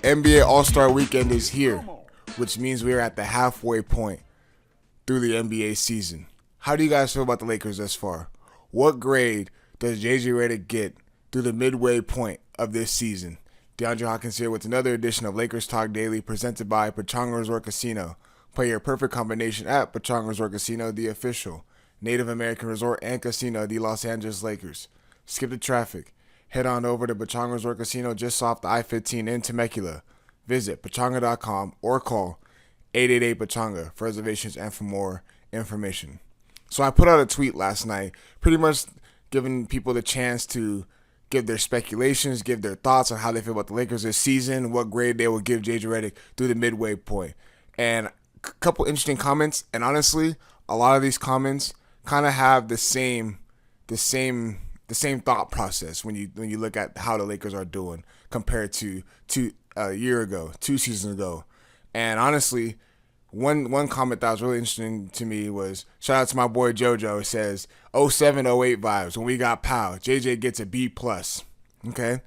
NBA All-Star Weekend is here, which means we are at the halfway point through the NBA season. How do you guys feel about the Lakers thus far? What grade does JJ Redick get through the midway point of this season? Deondre Hawkins here with another edition of Lakers Talk Daily presented by Pechanga Resort Casino. Play your perfect combination at Pechanga Resort Casino, the official Native American resort and casino of the Los Angeles Lakers. Skip the traffic. Head on over to Pechanga Resort Casino just off the I-15 in Temecula. Visit pechanga.com or call 888-PECHANGA for reservations and for more information. So I put out a tweet last night pretty much giving people the chance to give their speculations, give their thoughts on how they feel about the Lakers this season, what grade they will give JJ Redick through the midway point. And a couple interesting comments, and honestly, a lot of these comments kind of have the same thought process when you look at how the Lakers are doing compared to a year ago, 2 seasons ago. And honestly, one comment that was really interesting to me was, shout out to my boy JoJo. It says 07, 08 vibes. When we got Powell, JJ gets a B+. Okay?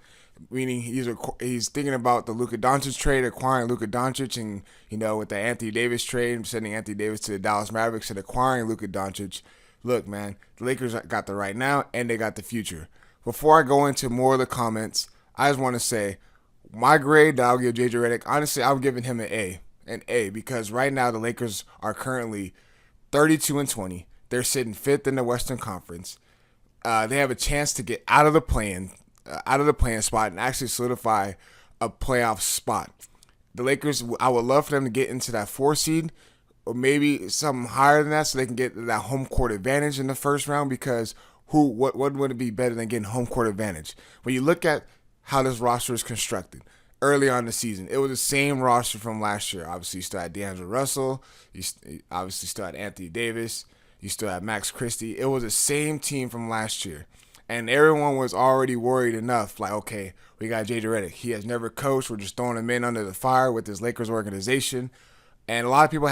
Meaning he's thinking about the Luka Doncic trade, acquiring Luka Doncic, and, with the Anthony Davis trade, sending Anthony Davis to the Dallas Mavericks and acquiring Luka Doncic. Look, man, the Lakers got the right now, and they got the future. Before I go into more of the comments, I just want to say, my grade that I'll give JJ Redick, honestly, I'm giving him an A, because right now the Lakers are currently 32-20. They're sitting 5th in the Western Conference. They have a chance to get out of the play-in spot and actually solidify a playoff spot. The Lakers, I would love for them to get into that 4 seed, or maybe something higher than that, so they can get that home court advantage in the first round. Because what would it be better than getting home court advantage? When you look at how this roster is constructed early on in the season, it was the same roster from last year. Obviously, you still had D'Angelo Russell. You obviously still had Anthony Davis. You still had Max Christie. It was the same team from last year. And everyone was already worried enough, like, okay, we got JJ Redick. He has never coached. We're just throwing him in under the fire with this Lakers organization. And a lot of people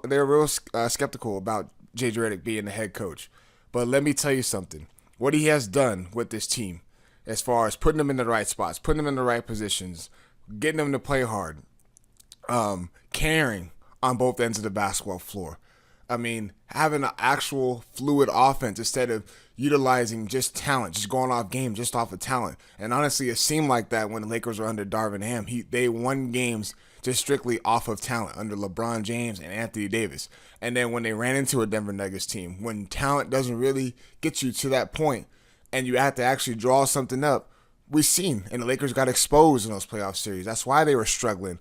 they were real skeptical about JJ Redick being the head coach. But let me tell you something. What he has done with this team, as far as putting them in the right spots, putting them in the right positions, getting them to play hard, caring on both ends of the basketball floor. I mean, having an actual fluid offense instead of utilizing just talent, just going off game, just off of talent. And honestly, it seemed like that when the Lakers were under Darvin Ham. They won games just strictly off of talent under LeBron James and Anthony Davis. And then when they ran into a Denver Nuggets team, when talent doesn't really get you to that point and you have to actually draw something up, we've seen, and the Lakers got exposed in those playoff series. That's why they were struggling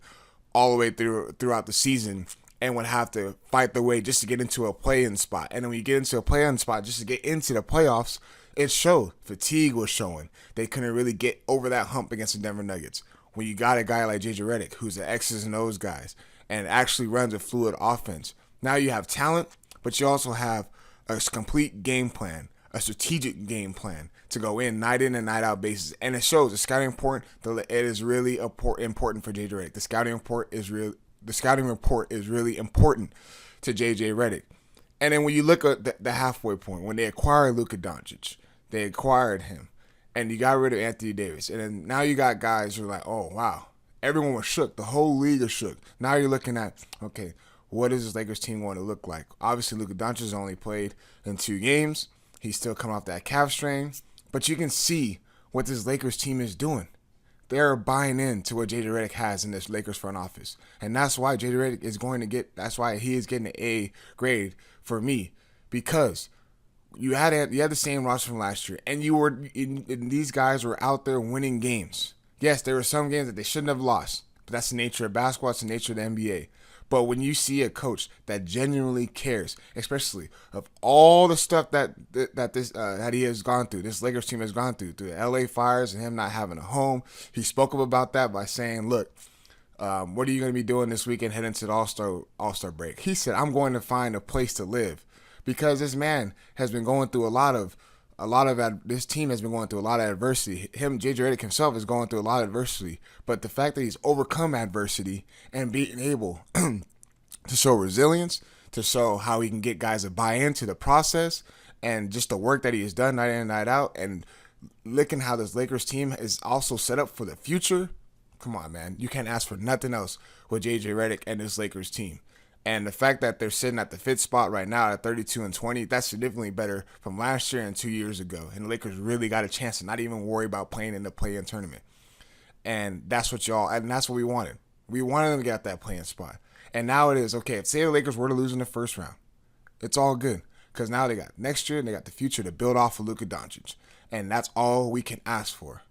all the way throughout the season and would have to fight their way just to get into a play-in spot. And then when you get into a play-in spot just to get into the playoffs, it showed. Fatigue was showing. They couldn't really get over that hump against the Denver Nuggets. When you got a guy like JJ Redick, who's the X's and O's guys, and actually runs a fluid offense, now you have talent, but you also have a complete game plan, a strategic game plan to go in and night out basis. And it shows. The scouting report, it is really important for JJ Redick. The scouting report is really important to JJ Redick. And then when you look at the halfway point, when they acquired Luka Doncic, they acquired him, and you got rid of Anthony Davis. And then now you got guys who are like, oh, wow. Everyone was shook. The whole league is shook. Now you're looking at, okay, what is this Lakers team going to look like? Obviously, Luka Doncic only played in 2 games. He's still coming off that calf strain. But you can see what this Lakers team is doing. They're buying into what JJ Redick has in this Lakers front office. And that's why JJ Redick that's why he is getting an A grade for me. Because you had the same roster from last year, and these guys were out there winning games. Yes, there were some games that they shouldn't have lost, but that's the nature of basketball. It's the nature of the NBA. But when you see a coach that genuinely cares, especially of all the stuff that he has gone through, this Lakers team has gone through the LA fires and him not having a home, he spoke up about that by saying, "Look, what are you going to be doing this weekend heading to the All-Star break?" He said, "I'm going to find a place to live." Because this man has been going through this team has been going through a lot of adversity. JJ Redick himself is going through a lot of adversity. But the fact that he's overcome adversity and being able to show resilience, to show how he can get guys to buy into the process, and just the work that he has done night in and night out, and looking how this Lakers team is also set up for the future, Come on, man. You can't ask for nothing else with JJ Redick and this Lakers team. And the fact that they're sitting at the fifth spot right now at 32-20, that's significantly better from last year and 2 years ago. And the Lakers really got a chance to not even worry about playing in the play-in tournament. And that's what we wanted. We wanted them to get that play-in spot. And now it is, okay, if say the Lakers were to lose in the first round, it's all good. Because now they got next year and they got the future to build off of Luka Doncic. And that's all we can ask for.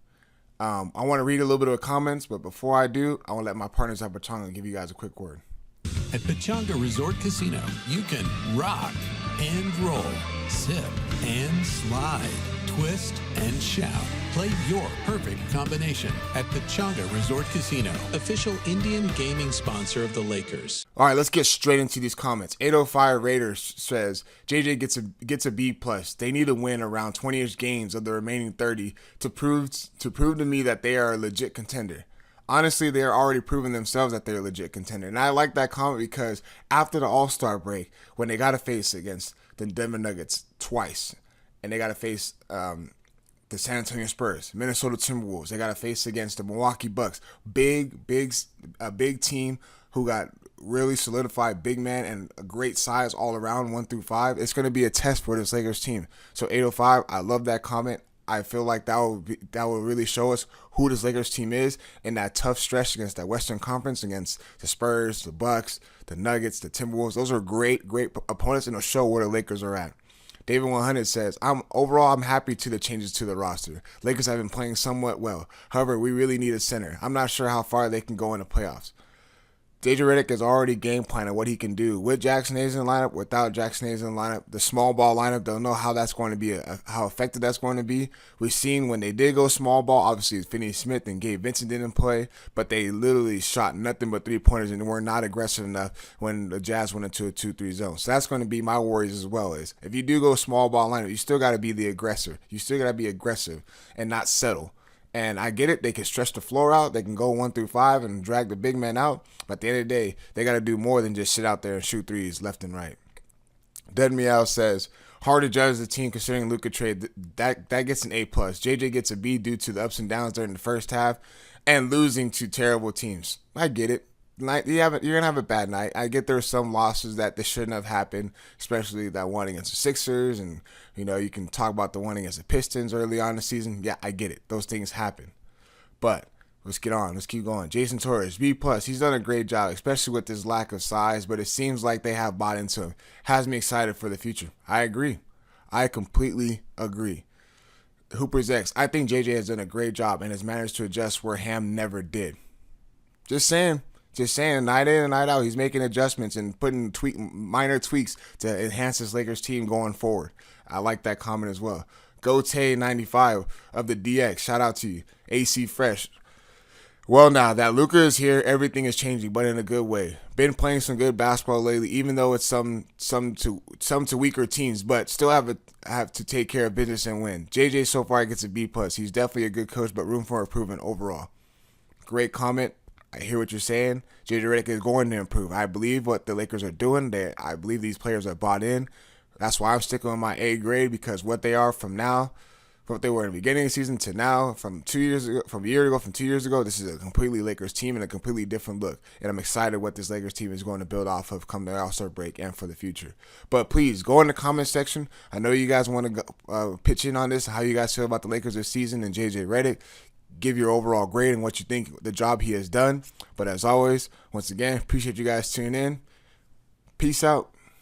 I want to read a little bit of the comments, but before I do, I want to let my partners at Pechanga give you guys a quick word. At Pechanga Resort Casino, you can rock and roll, sip and slide, twist and shout. Play your perfect combination at Pechanga Resort Casino, official Indian gaming sponsor of the Lakers. All right, let's get straight into these comments. 805 Raiders says, JJ gets a B+. They need to win around 20-ish games of the remaining 30 to prove to me that they are a legit contender. Honestly, they are already proving themselves that they're a legit contender. And I like that comment because after the All-Star break, when they got to face against the Denver Nuggets twice, and they got to face the San Antonio Spurs, Minnesota Timberwolves, they got to face against the Milwaukee Bucks, a big team who got really solidified big man and a great size all around 1 through 5. It's going to be a test for this Lakers team. So 805, I love that comment. I feel like that will really show us who this Lakers team is in that tough stretch against that Western Conference, against the Spurs, the Bucks, the Nuggets, the Timberwolves. Those are great opponents, and it'll show where the Lakers are at. David 100 says, I'm happy to the changes to the roster. Lakers have been playing somewhat well. However, we really need a center. I'm not sure how far they can go in the playoffs. JJ Redick is already game planning what he can do with Jackson Hayes in the lineup, without Jackson Hayes in the lineup. The small ball lineup, don't know how that's going to be, how effective that's going to be. We've seen when they did go small ball, obviously Finney Smith and Gabe Vincent didn't play, but they literally shot nothing but 3-pointers and were not aggressive enough when the Jazz went into a 2-3 zone. So that's going to be my worries as well. Is if you do go small ball lineup, you still got to be the aggressor. You still got to be aggressive and not settle. And I get it. They can stretch the floor out. They can go 1 through 5 and drag the big man out. But at the end of the day, they got to do more than just sit out there and shoot threes left and right. Dead Meow says, hard to judge the team considering Luka trade. That gets an A+. JJ gets a B due to the ups and downs during the first half and losing to terrible teams. I get it. You're going to have a bad night. I get there were some losses that this shouldn't have happened, especially that one against the Sixers. And, you can talk about the one against the Pistons early on in the season. Yeah, I get it. Those things happen. But let's get on. Let's keep going. Jason Torres, B+. He's done a great job, especially with his lack of size, but it seems like they have bought into him. Has me excited for the future. I agree. I completely agree. Hooper's X, I think JJ has done a great job and has managed to adjust where Ham never did. Just saying, night in and night out, he's making adjustments and putting minor tweaks to enhance this Lakers team going forward. I like that comment as well. Gote95 of the DX, shout out to you. AC Fresh. Well, now that Luka is here, everything is changing, but in a good way. Been playing some good basketball lately, even though it's some to weaker teams, but still have to take care of business and win. JJ so far gets a B+. He's definitely a good coach, but room for improvement overall. Great comment. I hear what you're saying. JJ Redick is going to improve. I believe what the Lakers are doing. I believe these players are bought in. That's why I'm sticking with my A grade, because what they are from now, from what they were in the beginning of the season to now, from 2 years ago, from 2 years ago, this is a completely Lakers team and a completely different look. And I'm excited what this Lakers team is going to build off of come the All-Star break and for the future. But please go in the comment section. I know you guys want to pitch in on this, how you guys feel about the Lakers this season and JJ Redick. Give your overall grade and what you think the job he has done. But as always, once again, appreciate you guys tuning in. Peace out.